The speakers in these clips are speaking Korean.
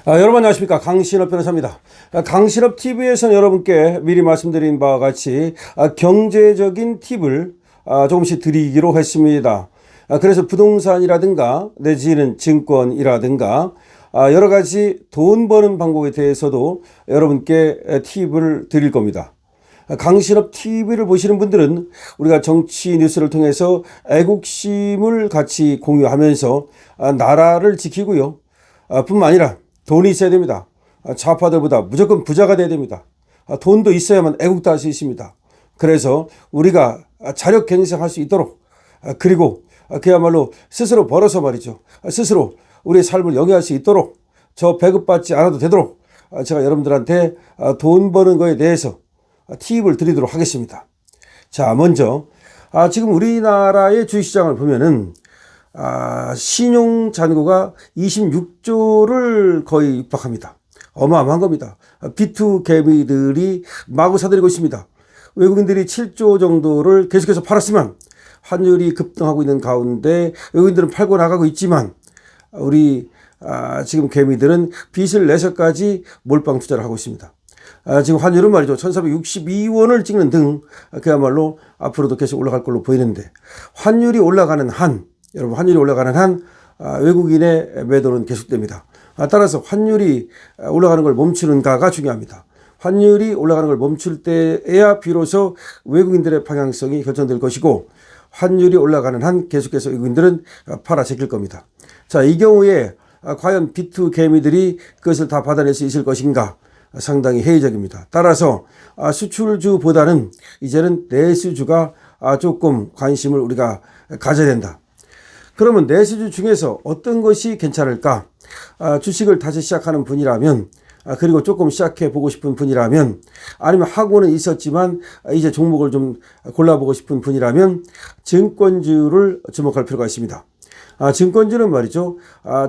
여러분 안녕하십니까, 강신업 변호사입니다. 강신업 TV에서는 여러분께 미리 말씀드린 바와 같이 경제적인 팁을 조금씩 드리기로 했습니다. 그래서 부동산이라든가 내지는 증권이라든가 여러 가지 돈 버는 방법에 대해서도 여러분께 팁을 드릴 겁니다. 강신업 TV를 보시는 분들은 우리가 정치 뉴스를 통해서 애국심을 같이 공유하면서 나라를 지키고요, 뿐만 아니라 돈이 있어야 됩니다. 좌파들보다 무조건 부자가 돼야 됩니다. 돈도 있어야만 애국도 할 수 있습니다. 그래서 우리가 자력갱생할 수 있도록, 그리고 그야말로 스스로 벌어서 말이죠, 스스로 우리의 삶을 영위할 수 있도록, 저 배급받지 않아도 되도록 제가 여러분들한테 돈 버는 거에 대해서 팁을 드리도록 하겠습니다. 자, 먼저 지금 우리나라의 주식시장을 보면은 신용 잔고가 26조를 거의 육박합니다. 어마어마한 겁니다. B2 개미들이 마구 사들이고 있습니다. 외국인들이 7조 정도를 계속해서 팔았지만 환율이 급등하고 있는 가운데 외국인들은 팔고 나가고 있지만 우리 지금 개미들은 빚을 내서까지 몰빵 투자를 하고 있습니다. 지금 환율은 말이죠, 1462원을 찍는 등 그야말로 앞으로도 계속 올라갈 걸로 보이는데, 환율이 올라가는 한, 여러분, 환율이 올라가는 한 외국인의 매도는 계속됩니다. 따라서 환율이 올라가는 걸 멈추는가가 중요합니다. 환율이 올라가는 걸 멈출 때에야 비로소 외국인들의 방향성이 결정될 것이고, 환율이 올라가는 한 계속해서 외국인들은 팔아 제낄 겁니다. 자, 이 경우에 과연 B2 개미들이 그것을 다 받아낼 수 있을 것인가? 상당히 회의적입니다. 따라서 수출주보다는 이제는 내수주가 조금 관심을 우리가 가져야 된다. 그러면 내수주 중에서 어떤 것이 괜찮을까? 주식을 다시 시작하는 분이라면, 그리고 조금 시작해 보고 싶은 분이라면, 아니면 하고는 있었지만 이제 종목을 좀 골라보고 싶은 분이라면 증권주를 주목할 필요가 있습니다. 증권주는 말이죠,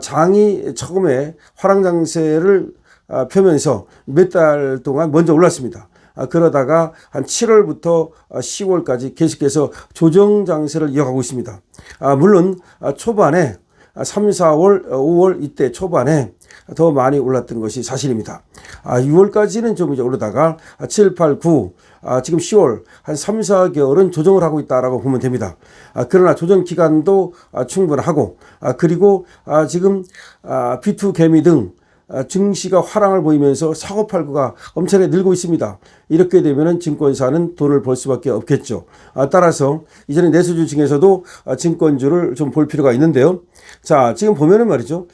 장이 처음에 화랑장세를 펴면서 몇 달 동안 먼저 올랐습니다. 그러다가 한 7월부터 10월까지 계속해서 조정 장세를 이어가고 있습니다. 물론 초반에 3, 4월, 5월 이때 초반에 더 많이 올랐던 것이 사실입니다. 6월까지는 좀 이제 오르다가 7, 8, 9, 지금 10월 한 3, 4개월은 조정을 하고 있다라고 보면 됩니다. 그러나 조정 기간도 충분하고, 그리고 지금 B2 개미 등 증시가 화랑을 보이면서 사고팔고가 엄청나게 늘고 있습니다. 이렇게 되면은 증권사는 돈을 벌 수밖에 없겠죠. 따라서 이제는 내수주 중에서도 증권주를 좀 볼 필요가 있는데요. 자, 지금 보면은 말이죠,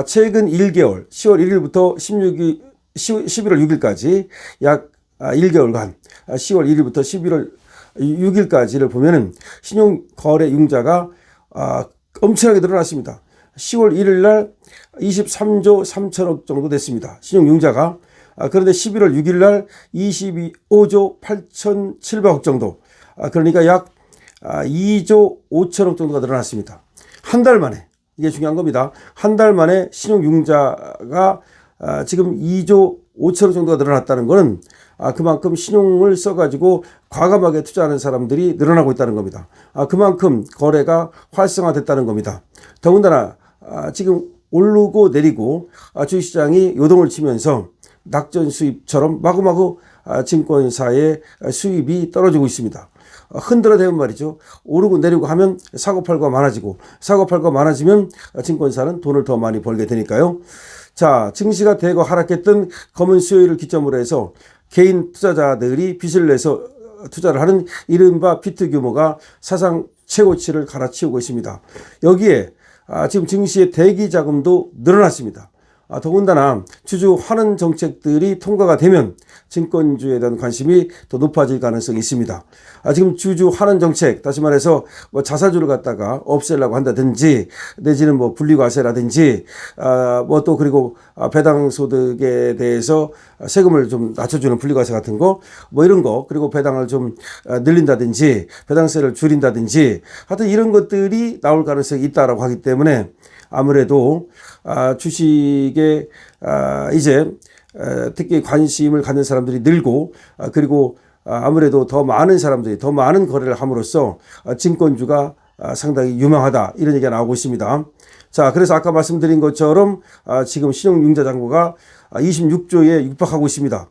최근 1개월 10월 1일부터 11월 6일까지 약 1개월간 10월 1일부터 11월 6일까지를 보면은 신용거래 융자가 엄청나게 늘어났습니다. 10월 1일 날 23조 3천억 정도 됐습니다, 신용융자가. 그런데 11월 6일 날 25조 8,700억 정도, 그러니까 약 2조 5천억 정도가 늘어났습니다. 한 달 만에, 이게 중요한 겁니다. 한 달 만에 신용융자가 지금 2조 5천억 정도가 늘어났다는 것은 그만큼 신용을 써가지고 과감하게 투자하는 사람들이 늘어나고 있다는 겁니다. 그만큼 거래가 활성화됐다는 겁니다. 더군다나 지금 오르고 내리고 주식시장이 요동을 치면서 낙전 수입처럼 마구마구 증권사의 수입이 떨어지고 있습니다. 흔들어대면 말이죠, 오르고 내리고 하면 사고팔고가 많아지고, 사고팔고가 많아지면 증권사는 돈을 더 많이 벌게 되니까요. 자, 증시가 대거 하락했던 검은 수요일을 기점으로 해서 개인 투자자들이 빚을 내서 투자를 하는 이른바 비트 규모가 사상 최고치를 갈아치우고 있습니다. 여기에 지금 증시의 대기 자금도 늘어났습니다. 더군다나 주주 환원 정책들이 통과가 되면 증권주에 대한 관심이 더 높아질 가능성이 있습니다. 지금 주주 환원 정책, 다시 말해서 뭐 자사주를 갖다가 없애려고 한다든지, 내지는 뭐 분리과세라든지, 뭐 또 그리고 배당 소득에 대해서 세금을 좀 낮춰주는 분리과세 같은 거, 뭐 이런 거, 그리고 배당을 좀 늘린다든지, 배당세를 줄인다든지, 하여튼 이런 것들이 나올 가능성이 있다라고 하기 때문에 아무래도 주식에 이제 특히 관심을 갖는 사람들이 늘고, 그리고 아무래도 더 많은 사람들이 더 많은 거래를 함으로써 증권주가 상당히 유망하다, 이런 얘기가 나오고 있습니다. 자, 그래서 아까 말씀드린 것처럼 지금 신용융자 잔고가 26조에 육박하고 있습니다.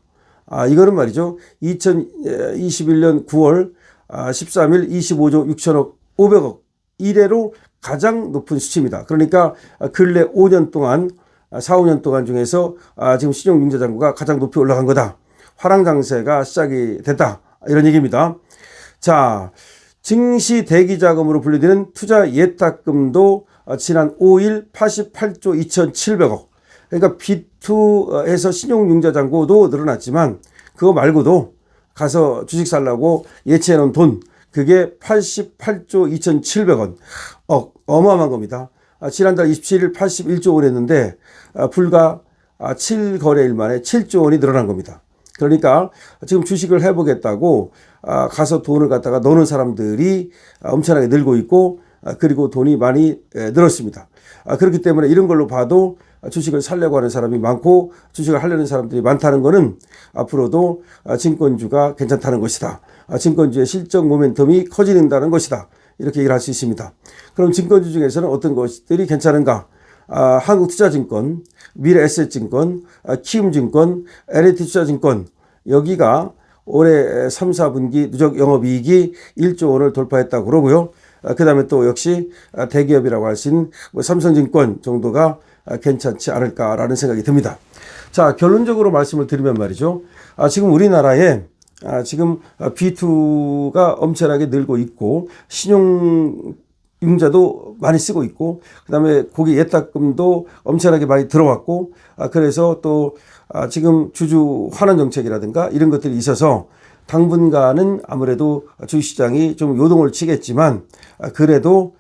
이거는 말이죠. 2021년 9월 13일 25조 6천억 500억 이래로 가장 높은 수치입니다. 그러니까 근래 5년 동안 4, 5년 동안 중에서 지금 신용융자 잔고가 가장 높이 올라간 거다. 화랑장세가 시작이 됐다. 이런 얘기입니다. 자, 증시 대기자금으로 분류되는 투자 예탁금도 지난 5일 88조 2,700억. 그러니까 B2에서 신용융자 잔고도 늘어났지만 그거 말고도 가서 주식 살라고 예치해 놓은 돈 그게 88조 2,700원. 어마어마한 겁니다. 지난달 27일 81조 원 했는데 불과 7거래일 만에 7조 원이 늘어난 겁니다. 그러니까 지금 주식을 해보겠다고 가서 돈을 갖다가 넣는 사람들이 엄청나게 늘고 있고 그리고 돈이 많이 늘었습니다. 그렇기 때문에 이런 걸로 봐도 주식을 살려고 하는 사람이 많고 주식을 하려는 사람들이 많다는 것은 앞으로도 증권주가 괜찮다는 것이다. 증권주의 실적 모멘텀이 커진다는 것이다. 이렇게 얘기를 할 수 있습니다. 그럼 증권주 중에서는 어떤 것들이 괜찮은가? 한국투자증권, 미래에셋증권, 키움증권, LAT투자증권 여기가 올해 3, 4분기 누적 영업이익이 1조 원을 돌파했다고 그러고요. 그 다음에 또 역시 대기업이라고 할 수 있는 삼성증권 정도가 괜찮지 않을까라는 생각이 듭니다. 자, 결론적으로 말씀을 드리면 말이죠. 지금 우리나라에 지금 B2가 엄청나게 늘고 있고 신용융자도 많이 쓰고 있고 그다음에 고객 예탁금도 엄청나게 많이 들어왔고 그래서 또 지금 주주 환원 정책이라든가 이런 것들이 있어서 당분간은 아무래도 주식시장이 좀 요동을 치겠지만 그래도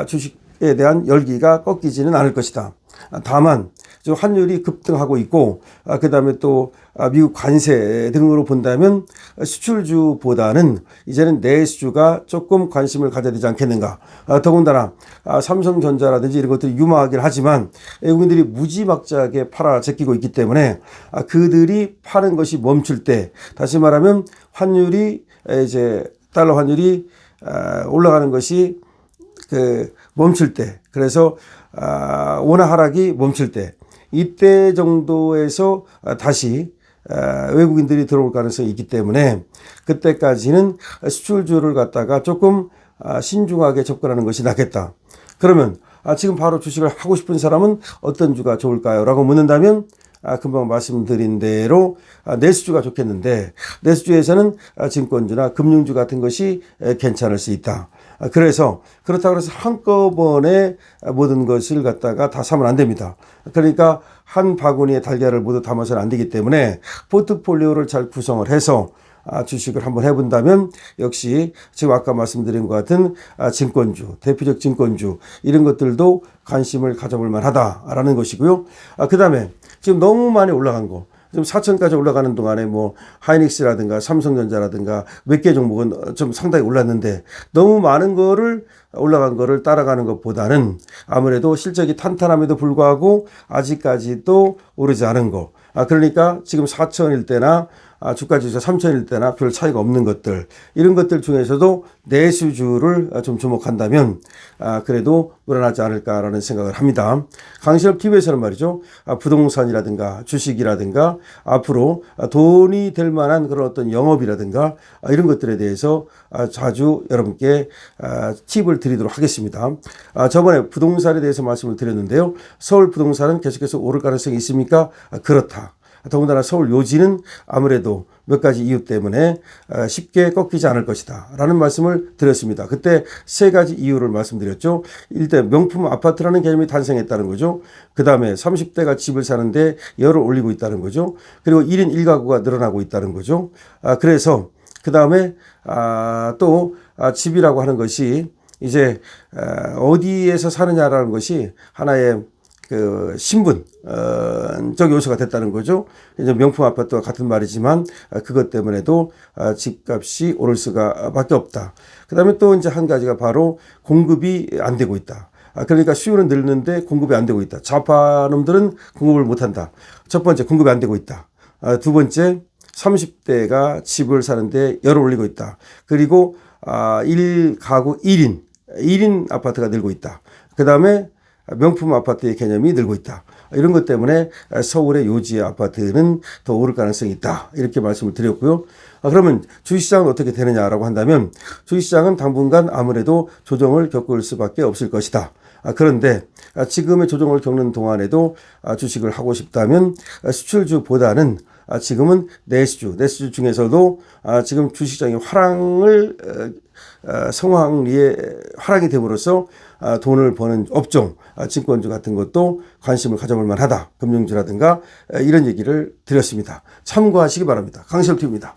주식에 대한 열기가 꺾이지는 않을 것이다. 다만 환율이 급등하고 있고 그다음에 또 미국 관세 등으로 본다면 수출주보다는 이제는 내수주가 조금 관심을 가져야 되지 않겠는가. 더군다나 삼성전자라든지 이런 것들이 유망하긴 하지만 외국인들이 무지막지하게 팔아 제끼고 있기 때문에 그들이 파는 것이 멈출 때 다시 말하면 환율이 이제 달러 환율이 올라가는 것이 멈출 때 그래서 원화 하락이 멈출 때 이때 정도에서 다시 외국인들이 들어올 가능성이 있기 때문에 그때까지는 수출주를 갖다가 조금 신중하게 접근하는 것이 낫겠다. 그러면 지금 바로 주식을 하고 싶은 사람은 어떤 주가 좋을까요? 라고 묻는다면 금방 말씀드린 대로 내수주가 좋겠는데 내수주에서는 증권주나 금융주 같은 것이 괜찮을 수 있다. 그래서 그렇다고 해서 한꺼번에 모든 것을 갖다가 다 사면 안 됩니다. 그러니까 한 바구니에 달걀을 모두 담아서는 안 되기 때문에 포트폴리오를 잘 구성을 해서 주식을 한번 해본다면 역시 지금 아까 말씀드린 것 같은 증권주, 대표적 증권주 이런 것들도 관심을 가져볼 만하다라는 것이고요. 그 다음에 지금 너무 많이 올라간 거 지금 4천까지 올라가는 동안에 뭐 하이닉스라든가 삼성전자라든가 몇 개 종목은 좀 상당히 올랐는데 너무 많은 거를 올라간 거를 따라가는 것보다는 아무래도 실적이 탄탄함에도 불구하고 아직까지도 오르지 않은 거. 그러니까 지금 4천일 때나 주가지수 3천일 때나 별 차이가 없는 것들 이런 것들 중에서도 내수주를 좀 주목한다면 그래도 늘어나지 않을까라는 생각을 합니다. 강신업TV에서는 말이죠. 부동산이라든가 주식이라든가 앞으로 돈이 될 만한 그런 어떤 영업이라든가 이런 것들에 대해서 자주 여러분께 팁을 드리도록 하겠습니다. 저번에 부동산에 대해서 말씀을 드렸는데요. 서울 부동산은 계속해서 오를 가능성이 있습니까? 그렇다. 더군다나 서울 요지는 아무래도 몇 가지 이유 때문에 쉽게 꺾이지 않을 것이다 라는 말씀을 드렸습니다. 그때 세 가지 이유를 말씀드렸죠. 일단 명품 아파트라는 개념이 탄생했다는 거죠. 그 다음에 30대가 집을 사는데 열을 올리고 있다는 거죠. 그리고 1인 1가구가 늘어나고 있다는 거죠. 그래서 그 다음에 또 집이라고 하는 것이 이제 어디에서 사느냐라는 것이 하나의 신분적 요소가 됐다는 거죠. 이제 명품 아파트와 같은 말이지만 그것 때문에도 집값이 오를 수밖에 없다. 그 다음에 또 이제 한 가지가 바로 공급이 안 되고 있다. 그러니까 수요는 늘는데 공급이 안 되고 있다. 좌파 놈들은 공급을 못 한다. 첫 번째 공급이 안 되고 있다. 두 번째 30대가 집을 사는데 열을 올리고 있다. 그리고 1가구 1인 아파트가 늘고 있다. 그 다음에 명품 아파트의 개념이 늘고 있다. 이런 것 때문에 서울의 요지의 아파트는 더 오를 가능성이 있다. 이렇게 말씀을 드렸고요. 그러면 주식시장은 어떻게 되느냐라고 한다면 주식시장은 당분간 아무래도 조정을 겪을 수밖에 없을 것이다. 그런데 지금의 조정을 겪는 동안에도 주식을 하고 싶다면 수출주보다는 지금은 내수주 중에서도 지금 주식시장의 성황리에 하락이 됨으로써 돈을 버는 업종, 증권주 같은 것도 관심을 가져볼 만하다. 금융주라든가 이런 얘기를 드렸습니다. 참고하시기 바랍니다. 강실업TV입니다.